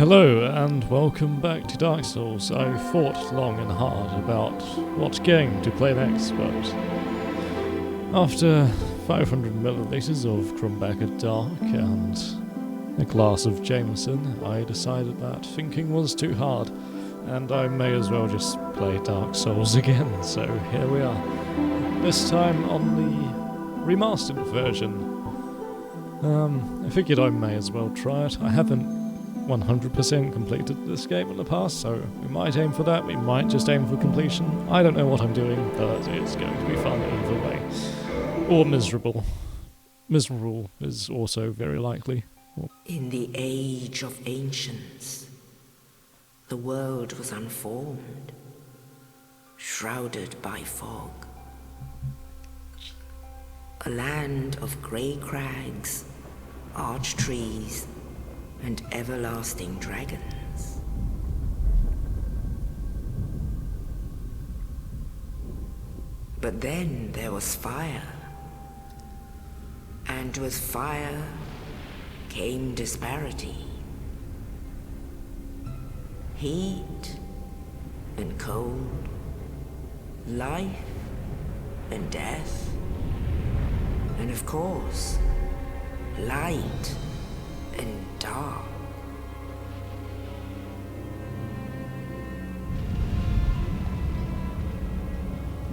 Hello and welcome back to Dark Souls. I thought long and hard about what game to play next, but after 500 milliliters of Crumbacker Dark and a glass of Jameson, I decided that thinking was too hard, and I may as well just play Dark Souls again, so here we are. This time on the remastered version. I figured I may as well try it. I haven't 100% completed this game in the past, so we might aim for that, we might just aim for completion. I don't know what I'm doing, but it's going to be fun either way. Or miserable. Miserable is also very likely. In the age of ancients, the world was unformed, shrouded by fog. A land of grey crags, arch trees, and everlasting dragons. But then there was fire, and with fire came disparity. Heat and cold, life and death, and of course, light and dark.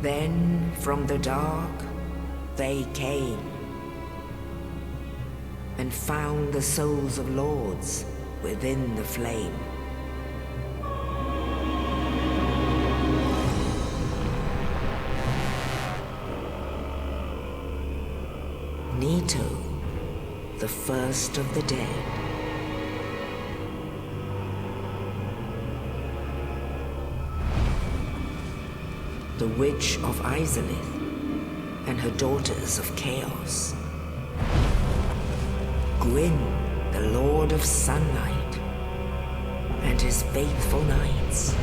Then from the dark they came and found the souls of lords within the flame. Nito, the first of the dead. The Witch of Izalith and her daughters of Chaos. Gwyn, the Lord of Sunlight, and his faithful knights.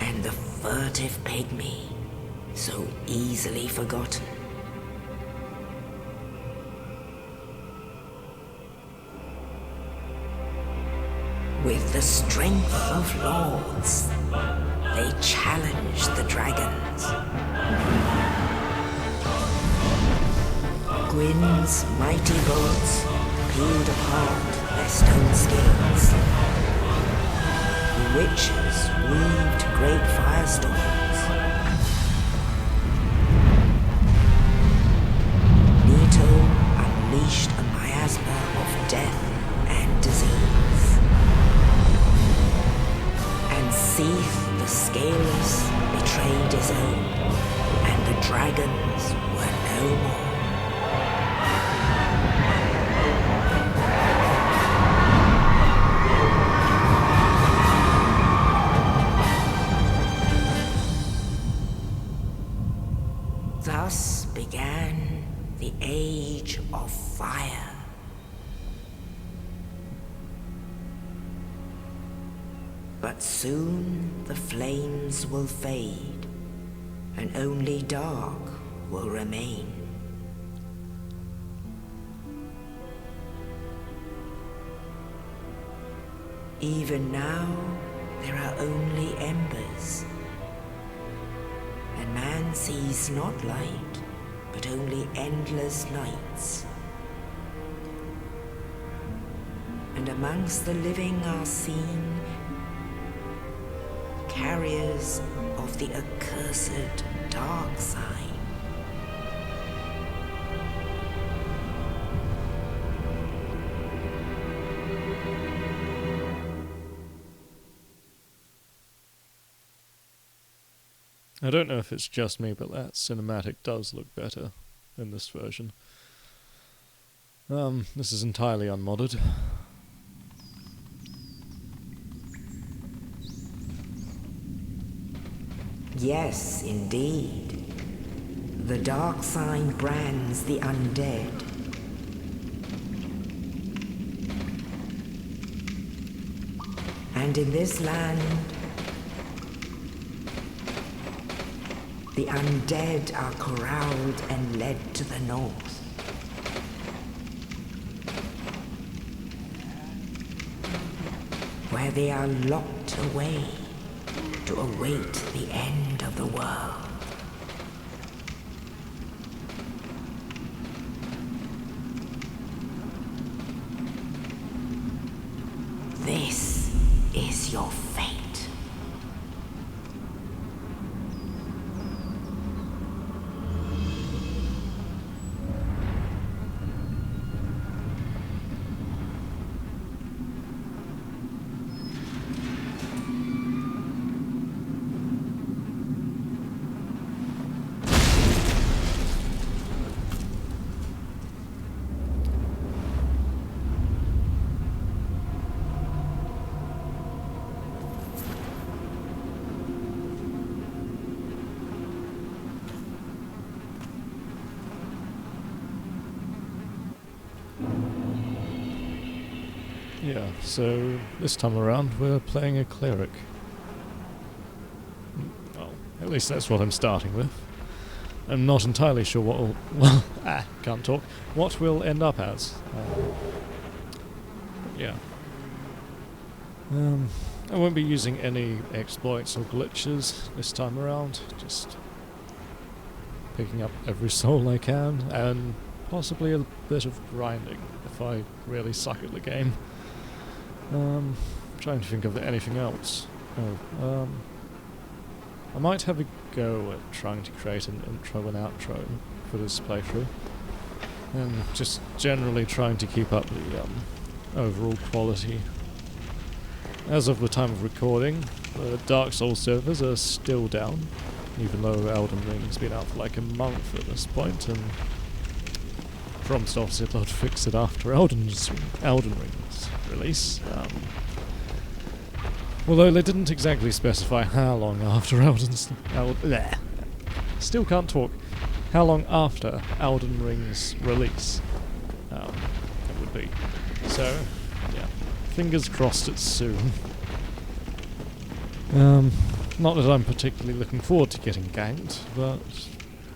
And the furtive pygmy, so easily forgotten. With the strength of lords, they challenged the dragons. Gwyn's mighty bolts peeled apart their stone scales. The witches weaved great firestorms. Nito unleashed a miasma of death and disease. Seath the Scaleless betrayed his own, and the dragons were no more. Thus began the Age of Fire. But soon the flames will fade, and only dark will remain. Even now, there are only embers, and man sees not light, but only endless nights. And amongst the living are seen carriers of the accursed dark sign. I don't know if it's just me, but that cinematic does look better in this version. This is entirely unmodded. Yes, indeed. The dark sign brands the undead. And in this land, the undead are corralled and led to the north. where they are locked away to await the end of the world. This is your fate. Yeah, so this time around we're playing a cleric. Well, at least that's what I'm starting with. I'm not entirely sure what will, can't talk, what we'll end up as. Yeah. I won't be using any exploits or glitches this time around, just picking up every soul I can, and possibly a bit of grinding if I really suck at the game. Trying to think of anything else. I might have a go at trying to create an intro and outro for this playthrough, and just generally trying to keep up the overall quality. As of the time of recording, the Dark Souls servers are still down, even though Elden Ring's been out for like a month at this point, and FromSoft said they'd fix it after Elden Ring's release. Although they didn't exactly specify how long after still can't talk. How long after Elden Ring's release it would be. So, yeah, fingers crossed it's soon. Not that I'm particularly looking forward to getting ganked, but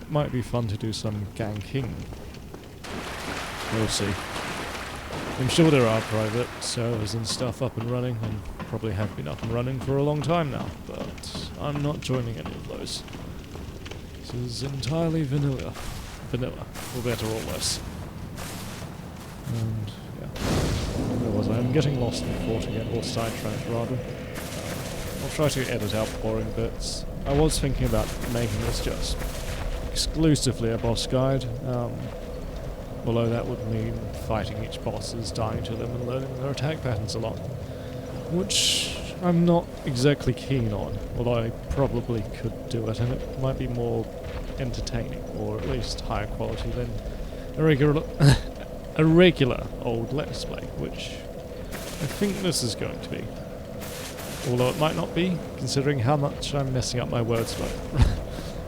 it might be fun to do some ganking. We'll see. I'm sure there are private servers and stuff up and running, and probably have been up and running for a long time now, but I'm not joining any of those. This is entirely vanilla. Vanilla, for better or worse. And, yeah. Where was I? I'm getting lost in thought again, or sidetracked rather. I'll try to edit out boring bits. I was thinking about making this just exclusively a boss guide, although that would mean fighting each boss as dying to them and learning their attack patterns a lot. Which I'm not exactly keen on, although I probably could do it, and it might be more entertaining, or at least higher quality than a regular old Let's Play, which I think this is going to be. Although it might not be, considering how much I'm messing up my words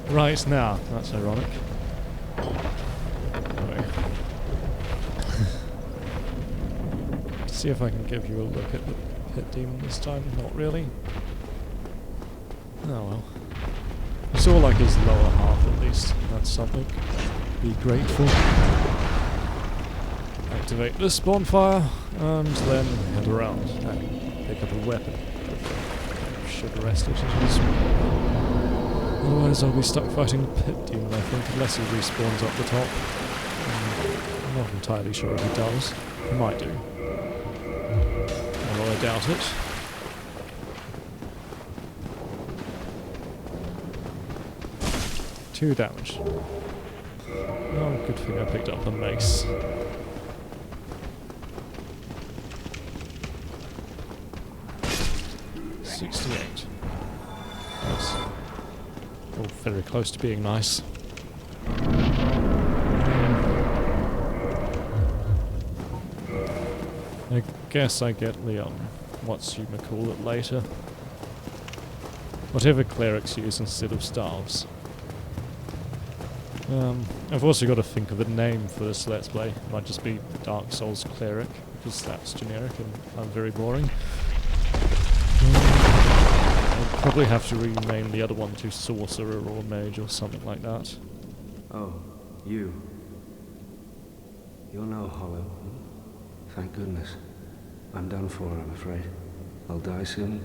right now. That's ironic. See if I can give you a look at the pit demon this time. Not really. Oh well. I saw like his lower half at least. That's something. Be grateful. Activate this bonfire, and then head around and pick up a weapon. Should rest it at least. Otherwise I'll be stuck fighting the pit demon, I think, unless he respawns up the top. I'm not entirely sure if he does. He might do. Although I doubt it. Two damage. Oh, good thing I picked up a mace. $68. Nice. Oh, very close to being nice. I guess I get the, what's-you-may-call it later. Whatever clerics use instead of staves. I've also got to think of a name for this Let's Play. It might just be Dark Souls Cleric, because that's generic and very boring. I'll probably have to rename the other one to Sorcerer or Mage or something like that. Oh, you. You're no hollow. Thank goodness. I'm done for, I'm afraid. I'll die soon,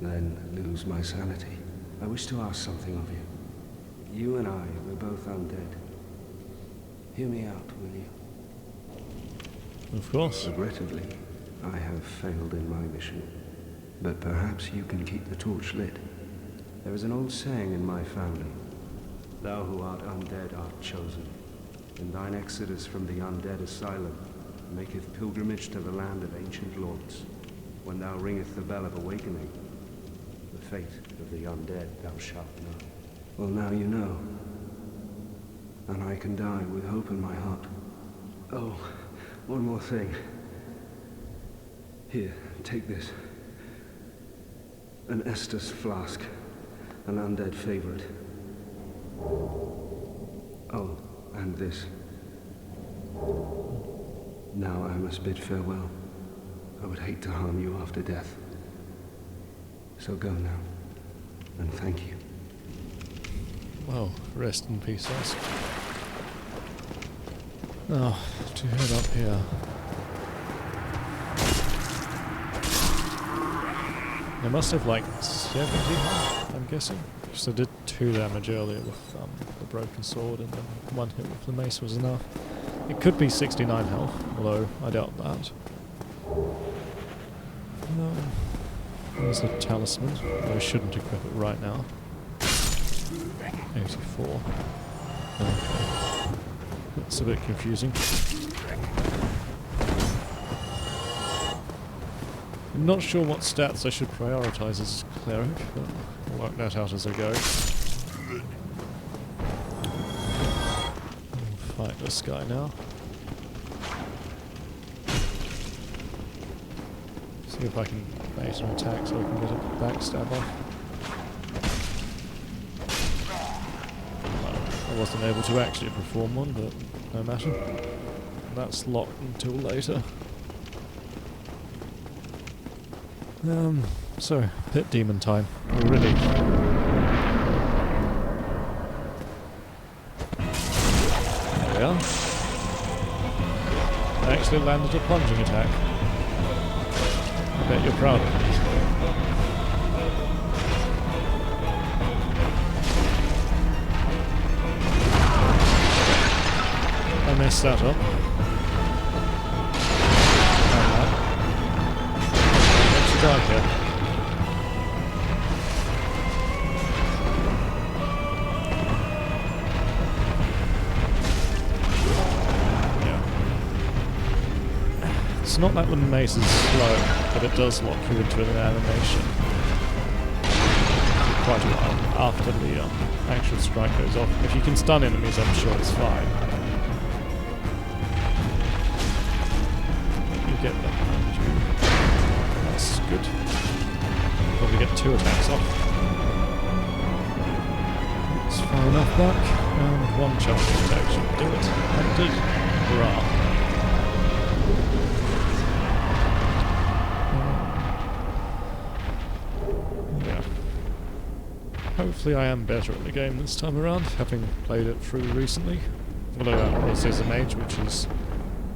then lose my sanity. I wish to ask something of you. You and I, we're both undead. Hear me out, will you? Of course. Regrettably, I have failed in my mission. But perhaps you can keep the torch lit. There is an old saying in my family. Thou who art undead art chosen. In thine exodus from the undead asylum, maketh pilgrimage to the land of ancient lords. When thou ringeth the bell of awakening, the fate of the undead thou shalt know. Well, now you know. And I can die with hope in my heart. Oh, one more thing. Here, take this. An Estus flask. An undead favorite. Oh, and this. Now I must bid farewell. I would hate to harm you after death. So go now. And thank you. Well, rest in peace, Ask. Now, to head up here. I must have like 70 health, I'm guessing. Because I did 2 damage earlier with the broken sword, and then 1 hit with the mace was enough. It could be 69 health, although I doubt that. There's the talisman. I shouldn't equip it right now. 84. Okay. That's a bit confusing. I'm not sure what stats I should prioritize as Cleric, but I'll work that out as I go. I'll fight this guy now. See if I can bait an attack so I can get a backstab off. Well, I wasn't able to actually perform one, but no matter. That's locked until later. So, pit demon time. Already. There we are. I actually landed a plunging attack. I bet you're proud of me. I messed that up. Die here. Yeah. It's not like the mace is slow, but it does lock you into an animation for quite a while after the actual strike goes off. If you can stun enemies, I'm sure it's fine. You get that behind you. That's good. Probably get 2 attacks off. It's far enough back. And 1 chance of attack should do it. And it did. Hurrah. Yeah. Hopefully I am better at the game this time around, having played it through recently. Although that was as a mage, which is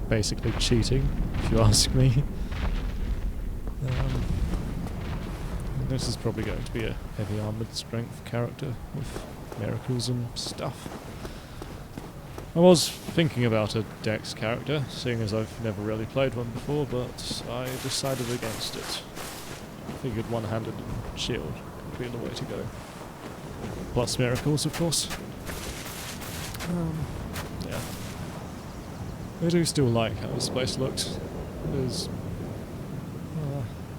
basically cheating, if you ask me. This is probably going to be a heavy armoured strength character with miracles and stuff. I was thinking about a dex character, seeing as I've never really played one before, but I decided against it. I figured one-handed and shield would be the way to go. Plus miracles, of course. Yeah. I do still like how this place looks. It is...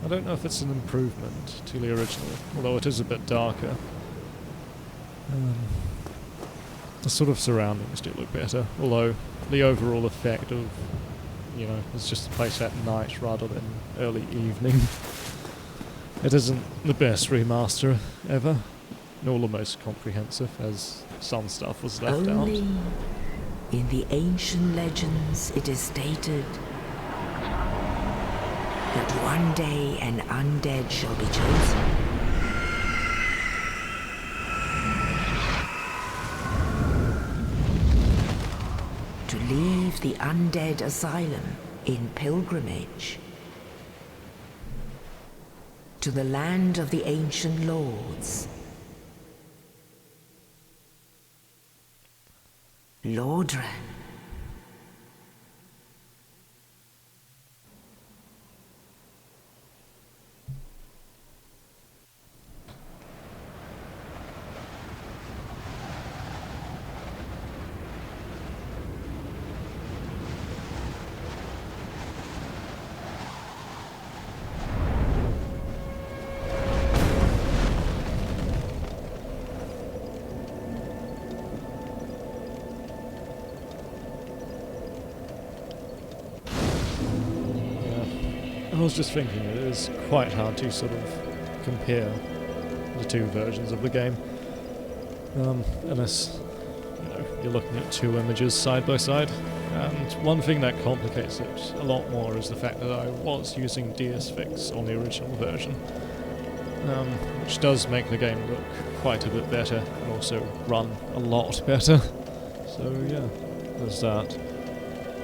I don't know if it's an improvement to the original, although it is a bit darker. The sort of surroundings do look better, although the overall effect of, you know, it's just a place at night rather than early evening. It isn't the best remaster ever, nor the most comprehensive, as some stuff was left out. Only in the ancient legends it is stated that one day an undead shall be chosen. To leave the undead asylum in pilgrimage. to the land of the ancient lords. Lordran. I was just thinking it is quite hard to sort of compare the two versions of the game, unless you're looking at two images side by side. And one thing that complicates it a lot more is the fact that I was using DS-Fix on the original version, which does make the game look quite a bit better and also run a lot better. So yeah, there's that.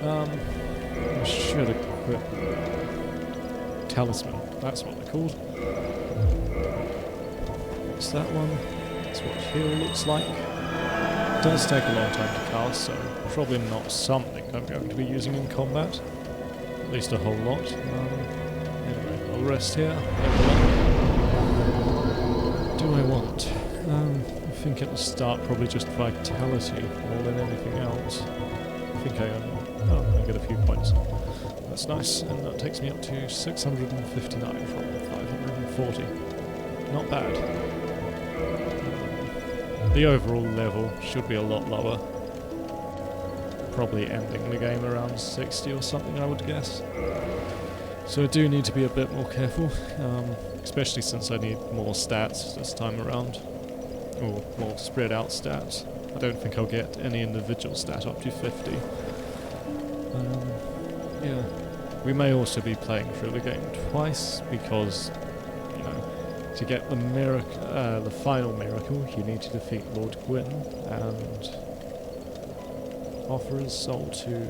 I should equip Talisman, that's what they're called. It's that one, that's what heal looks like. It does take a long time to cast, so probably not something I'm going to be using in combat. At least a whole lot. Anyway, I'll rest here. What do I want? I think at the start probably just Vitality more than anything else. I think I get a few points. That's nice, and that takes me up to 659 from 540. Not bad. The overall level should be a lot lower. Probably ending the game around 60 or something, I would guess. So I do need to be a bit more careful, especially since I need more stats this time around. Or more spread out stats. I don't think I'll get any individual stat up to 50. Yeah. We may also be playing through the game twice because, to get the final miracle, you need to defeat Lord Gwyn and offer his soul to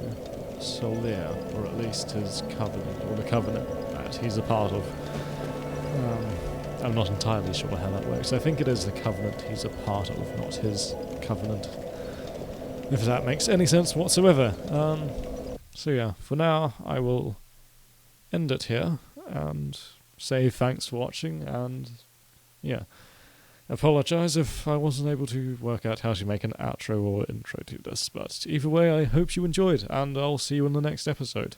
Solir, or at least his covenant, or the covenant that he's a part of. I'm not entirely sure how that works. I think it is the covenant he's a part of, not his covenant. If that makes any sense whatsoever. So yeah, for now I will end it here and say thanks for watching, and yeah, apologise if I wasn't able to work out how to make an outro or intro to this, but either way I hope you enjoyed, and I'll see you in the next episode.